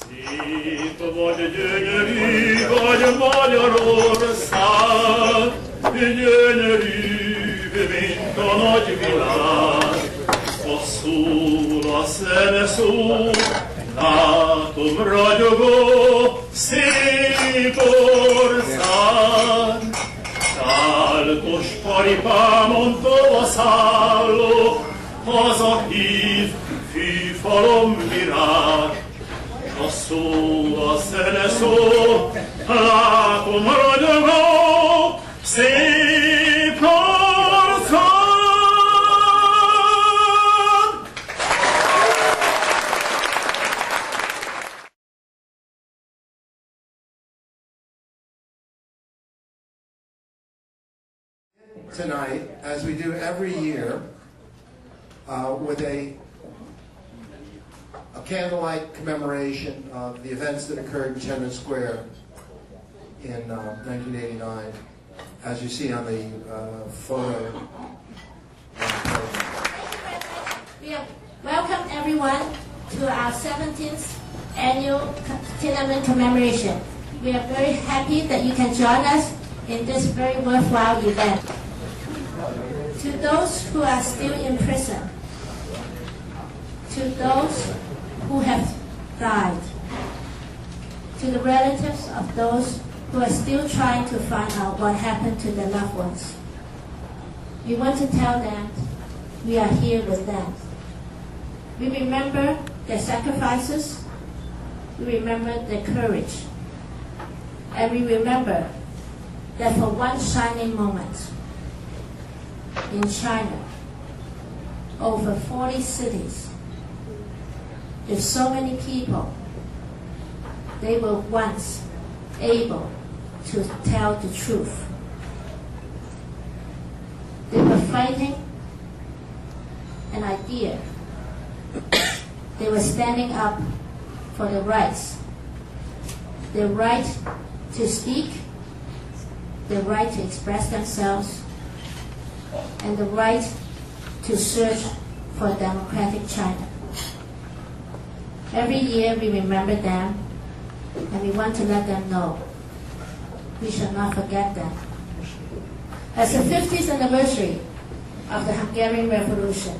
Szép vagy gyönyörű, vagy Magyarország, gyönyörű, mint a nagy világ. Ha szól a szene szó, látom ragyogó, szép ország. Táltos paripámon tovaszálló, hazahív, fűfalom virág. A szó, a szene szó, látom ragyogó, szép ország! Tonight, as we do every year, with a candlelight commemoration of the events that occurred in Tiananmen Square in 1989, as you see on the photo. Welcome everyone to our 17th annual Tiananmen commemoration. We are very happy that you can join us in this very worthwhile event. To those who are still in prison, to those who have died, to the relatives of those who are still trying to find out what happened to their loved ones, we want to tell them we are here with them. We remember their sacrifices, we remember their courage, and we remember that for one shining moment in China, over 40 cities, with so many people, they were once able to tell the truth. They were fighting an idea. They were standing up for the rights. The right to speak, the right to express themselves, and the right to search for a democratic China. Every year we remember them, and we want to let them know we shall not forget them. As the 50th anniversary of the Hungarian Revolution,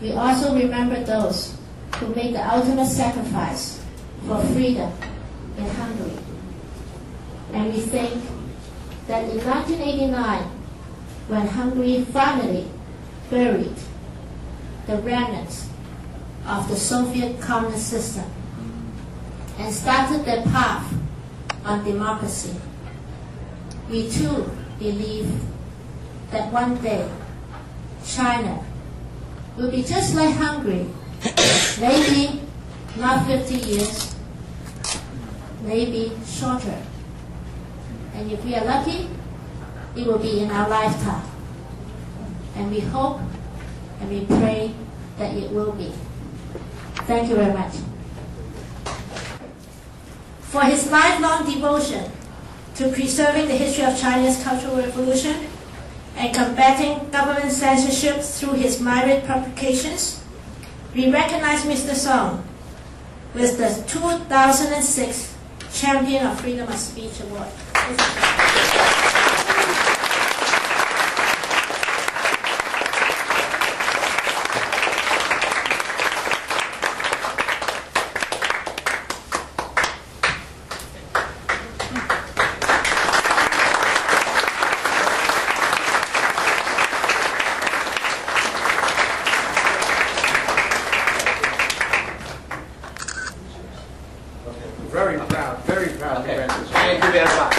we also remember those who made the ultimate sacrifice for freedom in Hungary. And we think that in 1989, when Hungary finally buried the remnants of the Soviet communist system and started their path on democracy, we too believe that one day China will be just like Hungary, maybe not 50 years, maybe shorter. And if we are lucky, it will be in our lifetime. And we hope and we pray that it will be. Thank you very much. For his lifelong devotion to preserving the history of China's Cultural Revolution and combating government censorship through his myriad publications, we recognize Mr. Song with the 2006 Champion of Freedom of Speech Award. Very proud. Okay. Thank you very much.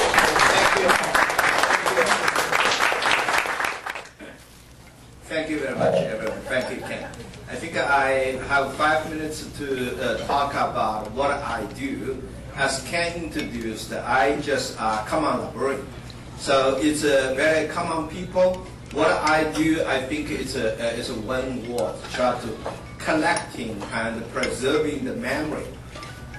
Thank you very much, everyone. Thank you, Ken. I think I have 5 minutes to talk about what I do. As Ken introduced, I just come on the brain. So it's a very common people. What I do, I think it's a one word, try to collecting and preserving the memory.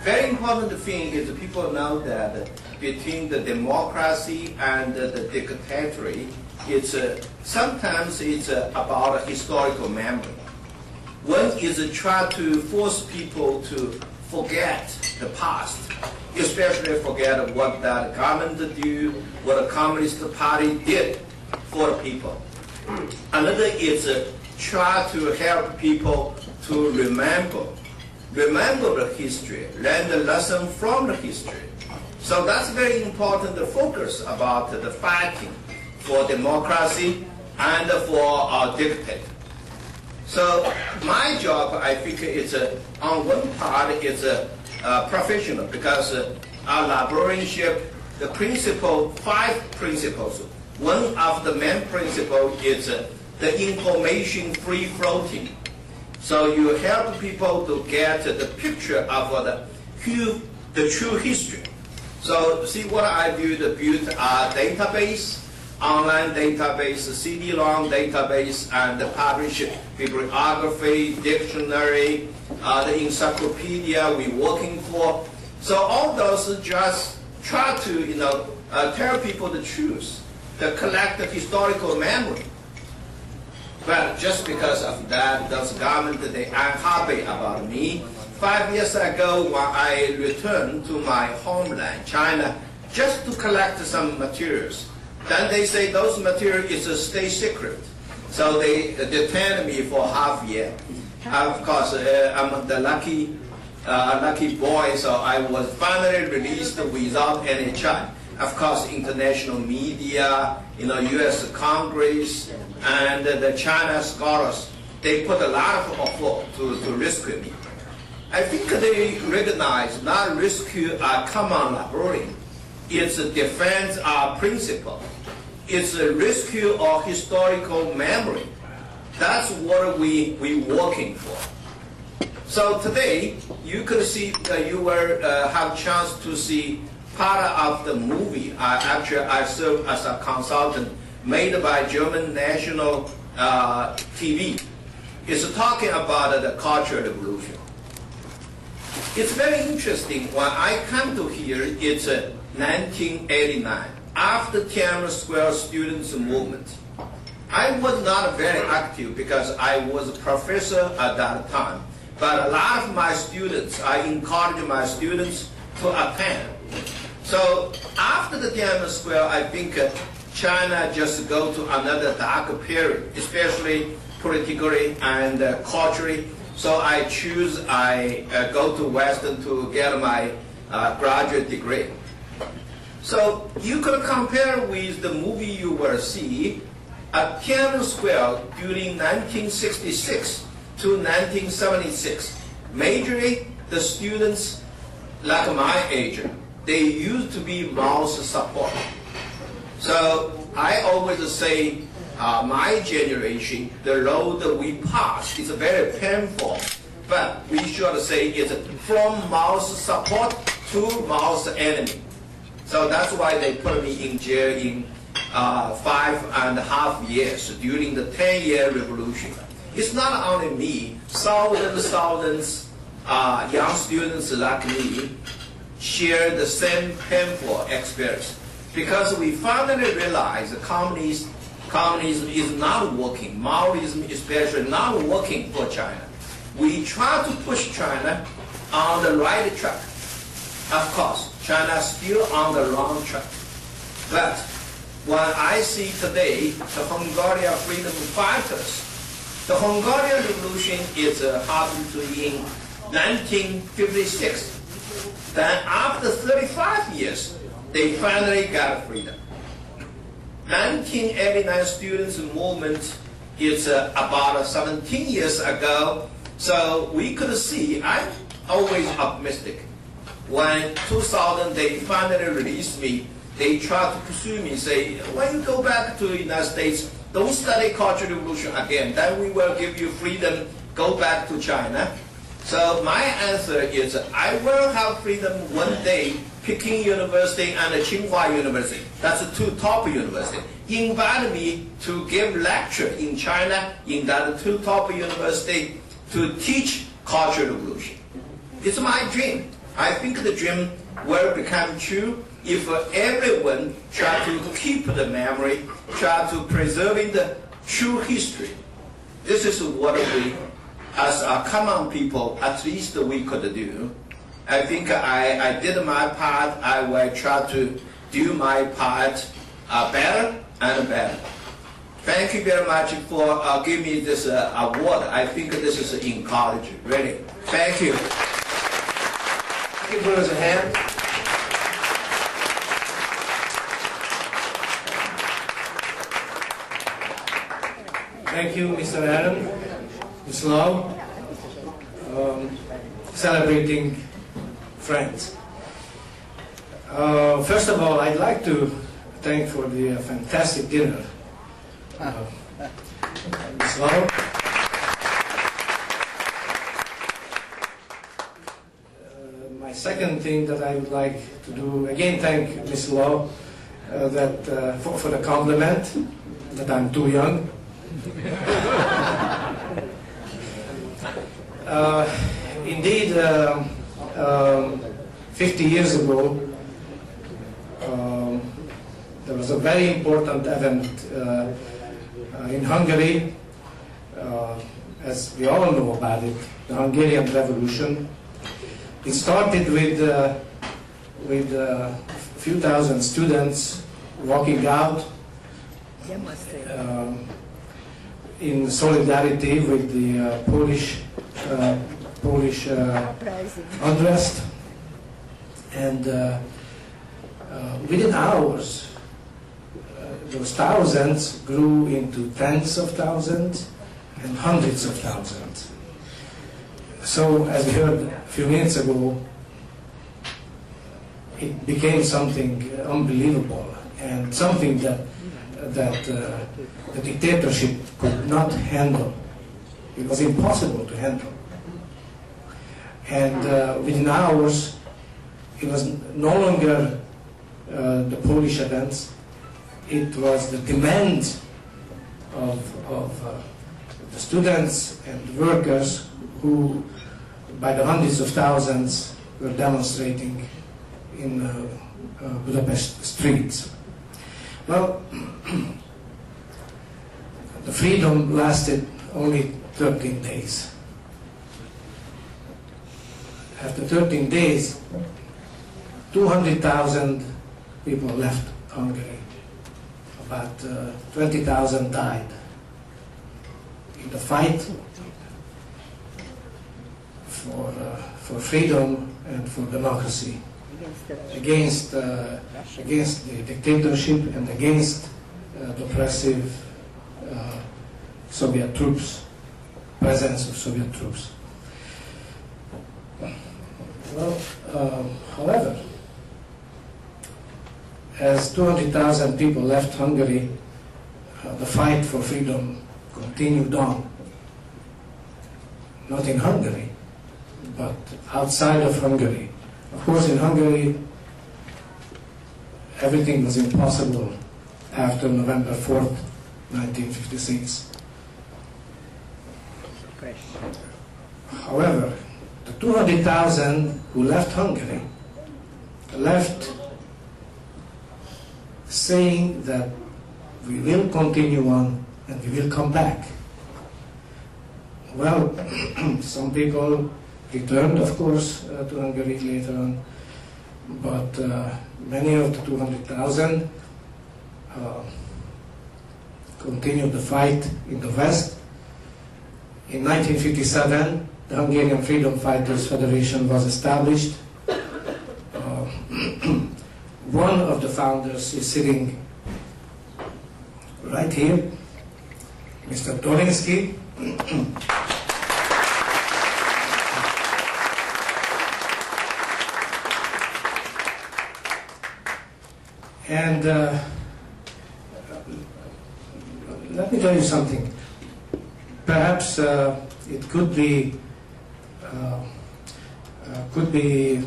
Very important thing is people know that between the democracy and the dictatorship, it's sometimes it's about historical memory. One is try to force people to forget the past, especially forget what that government do, what the Communist Party did for the people. Another is try to help people to remember the history, learn the lesson from the history. So that's very important, the focus about the fighting for democracy and for our dictate. So my job, I think, is on one part is professional, because our librarianship, the principle, 5 principles. One of the main principles is the information free floating. So you help people to get the picture of the true history. So see what I do, to build a database, online database, CD-ROM database, and publish bibliography, dictionary, the encyclopedia we're working for. So all those just try to tell people the truth, to collect the historical memory. But just because of that, those government, they are unhappy about me. 5 years ago, when I returned to my homeland, China, just to collect some materials, then they say those materials is a state secret. So they detained me for half a year. Of course, I'm the lucky boy, so I was finally released without any charge. Of course, international media, U.S. Congress, and the China scholars, they put a lot of effort to rescue me. I think they recognize not rescue a common librarian. It's a defense our principle. It's a rescue of historical memory. That's what we working for. So today, you could see, you will have chance to see part of the movie. Actually, I serve as a consultant made by German National TV. It's talking about the Cultural Revolution. It's very interesting. When I come to here, it's 1989, after Tiananmen Square students movement. I was not very active because I was a professor at that time. But a lot of my students, I encourage my students to attend. So after the Tiananmen Square, I think China just go to another dark period, especially politically and culturally. So I go to Western to get my graduate degree. So you could compare with the movie you will see at Tiananmen Square during 1966 to 1976. Majorly, the students like my age, they used to be mouse support. So I always say, my generation, the road we passed is very painful, but we should say it's from mouse support to mouse enemy. So that's why they put me in jail in 5.5 years during the 10-year revolution. It's not only me, thousands young students like me share the same painful experience. Because we finally realized communism is not working, Maoism especially not working for China. We try to push China on the right track. Of course, China is still on the wrong track. But when I see today the Hungarian freedom fighters, the Hungarian Revolution is happened in 1956. Then after 35 years, they finally got freedom. 1989 students movement is about 17 years ago. So we could see, I'm always optimistic. When 2000 they finally released me, they tried to pursue me, say, when you go back to the United States, don't study Cultural Revolution again, then we will give you freedom, go back to China. So my answer is, I will have freedom one day. Peking University and Tsinghua University, that's the 2 top universities, invited me to give lecture in China in that 2 top universities to teach Cultural Revolution. It's my dream. I think the dream will become true if everyone try to keep the memory, try to preserving the true history. This is what we, as a common people, at least we could do. I think I did my part. I will try to do my part better and better. Thank you very much for giving me this award. I think this is encouraging, really. Thank you. Give us a hand. Thank you, Mr. Adam, Ms. Lau. Celebrating friends. First of all, I'd like to thank for the fantastic dinner. Ms. Lau. My second thing that I would like to do, again, thank Ms. Lau for the compliment that I'm too young. Indeed, 50 years ago, there was a very important event in Hungary, as we all know about it, the Hungarian Revolution. It started with a few thousand students walking out in solidarity with the Polish unrest, and within hours, those thousands grew into tens of thousands and hundreds of thousands. So, as we heard a few minutes ago, it became something unbelievable and something that the dictatorship could not handle. It was impossible to handle. And within hours, it was no longer the Polish events, it was the demand of the students and workers who, by the hundreds of thousands, were demonstrating in Budapest streets. Well, the freedom lasted only 13 days. After 13 days, 200,000 people left Hungary. About 20,000 died in the fight for freedom and for democracy, against the dictatorship and against the oppressive Soviet troops, presence of Soviet troops. Well, however, as 200,000 people left Hungary, the fight for freedom continued on. Not in Hungary, but outside of Hungary. Of course, in Hungary, everything was impossible after November 4th, 1956. However, the 200,000 who left Hungary left saying that we will continue on and we will come back. Well, some people returned, of course, to Hungary later on, but many of the 200,000 continued the fight in the West. In 1957, the Hungarian Freedom Fighters Federation was established. One of the founders is sitting right here, Mr. Dolinsky. And let me tell you something. Perhaps it could be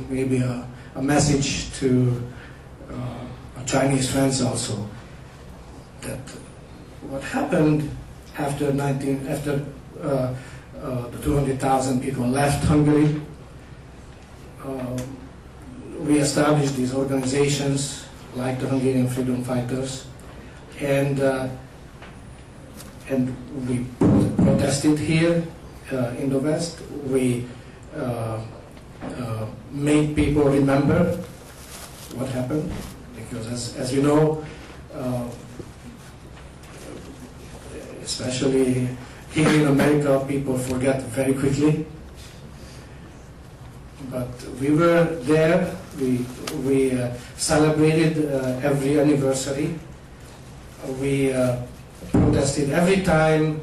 maybe a message to our Chinese friends also, that what happened after the 200,000 people left Hungary. We established these organizations like the Hungarian Freedom Fighters, and we protested here in the West. We made people remember what happened, because as you know, especially here in America, people forget very quickly. But we were there, we celebrated every anniversary. We protested every time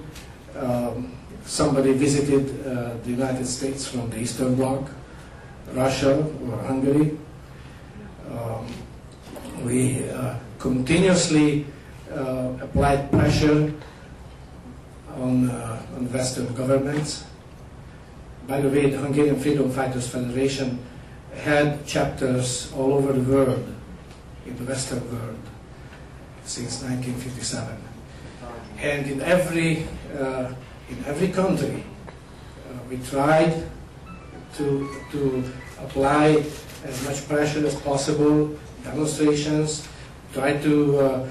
somebody visited the United States from the Eastern Bloc, Russia or Hungary. We continuously applied pressure on Western governments. By the way, the Hungarian Freedom Fighters Federation had chapters all over the world, in the Western world, since 1957. And in every country, we tried to apply as much pressure as possible, demonstrations, tried to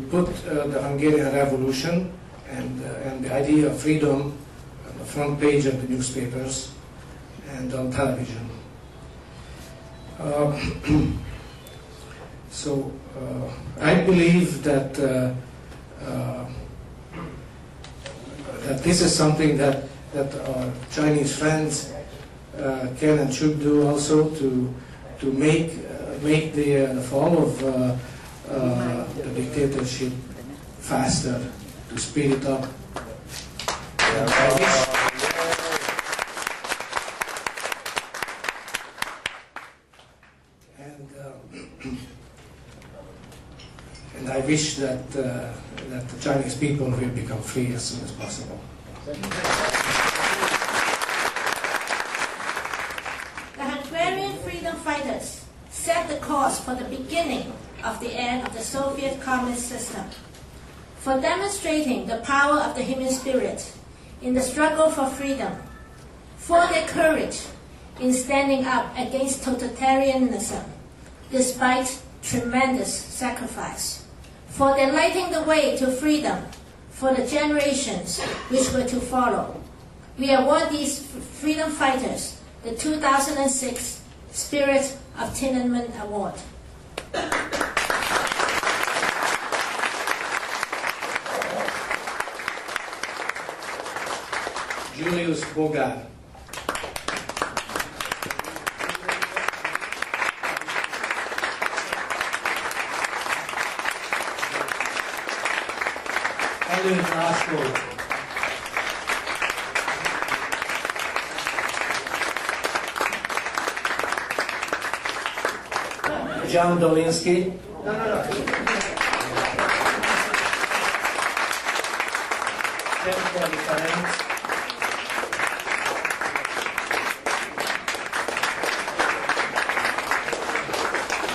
put the Hungarian Revolution and the idea of freedom on the front page of the newspapers and on television. So I believe that that this is something that our Chinese friends can and should do also to make the fall of the dictatorship faster, to speed it up. And I wish that the Chinese people will become free as soon as possible. The Hungarian freedom fighters set the course for the beginning of the end of the Soviet communist system, for demonstrating the power of the human spirit in the struggle for freedom, for their courage in standing up against totalitarianism despite tremendous sacrifice, for their lighting the way to freedom for the generations which were to follow. We award these freedom fighters the 2006 Spirit of Tiananmen Award. Julius Bogar. Ellen Rashford. John Dolinsky.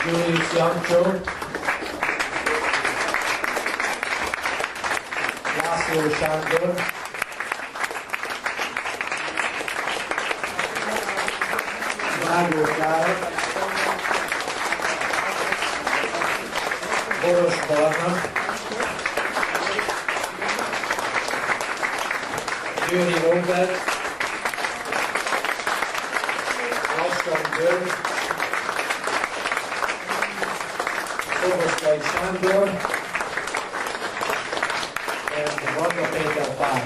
Julius Jancho. László Sándor. Vágó Károly. Boros Barna. Győri Robert. Lassan György. Orvoszkai Sándor. And Varga Péter Pál.